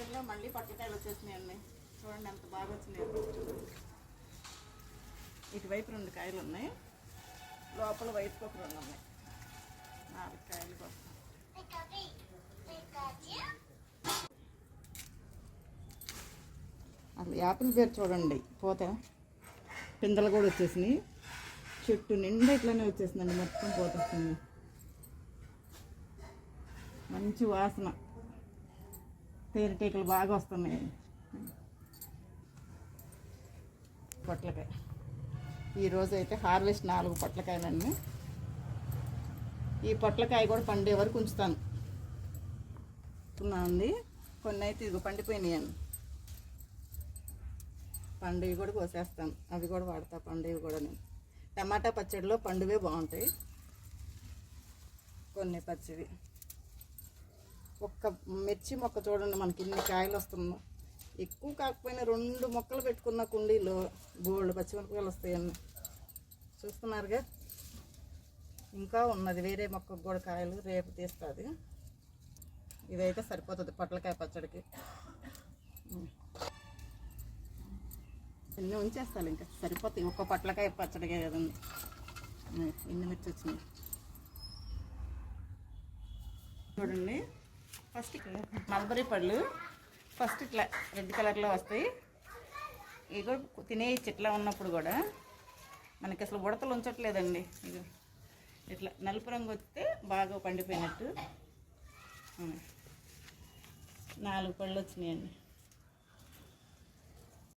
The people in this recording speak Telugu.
మళ్ళీ పొట్లకాయలు వచ్చేసినాయండి. చూడండి ఎంత బాగా వచ్చినాయి. ఇటువైపు 2 కాయలు ఉన్నాయి, లోపల వైపు ఒక 2 ఉన్నాయి. 4 కాయలు కోసం అసలు యాపిల్ పేరు చూడండి, పోతే పిందెలు కూడా వచ్చేసినాయి. చెట్టు నిండా ఇట్లానే వచ్చేసిందండి, మొత్తం పోతొస్తుంది. మంచి వాసన, తేనెటీగలు బాగా వస్తున్నాయి. పొట్లకాయ ఈరోజు అయితే హార్వెస్ట్ 4 పొట్లకాయలండి. ఈ పొట్లకాయ కూడా పండే వరకు ఉంచుతాను ఉంది. కొన్ని అయితే ఇదిగో పండిపోయినాయండి. పండువి కూడా కోసేస్తాను, అవి కూడా వాడతా. పండువి కూడా నేను టమాటా పచ్చడిలో పండువే బాగుంటాయి. కొన్ని పచ్చివి. ఒక్క మిర్చి మొక్క చూడండి మనకి ఇన్ని కాయలు వస్తున్నాయి. ఎక్కువ కాకపోయినా 2 మొక్కలు పెట్టుకున్న కుండీలో బోల్డ్ పచ్చిమిరపకాయలు వస్తాయండి. చూస్తున్నారుగా, ఇంకా ఉన్నది వేరే మొక్కకు కూడా కాయలు, రేపు తీస్తుంది. ఇదైతే సరిపోతుంది పొట్లకాయ పచ్చడికి. ఇన్ని ఉంచేస్తాను, ఇంకా సరిపోతాయి. ఒక్క పొట్లకాయ పచ్చడికే కదండి. ఇన్ని మిర్చి వచ్చినాయి చూడండి. ఫస్ట్ మల్బరీ పళ్ళు ఫస్ట్ ఇట్లా రెడ్ కలర్లో వస్తాయి. ఇవి కూడా తినేయచ్చు. ఇట్లా ఉన్నప్పుడు కూడా మనకి అసలు ఉడతలు ఉంచట్లేదండి. ఇది ఇట్లా నలుపు రంగు వస్తే బాగా పండిపోయినట్టు. 4 పళ్ళు వచ్చినాయండి.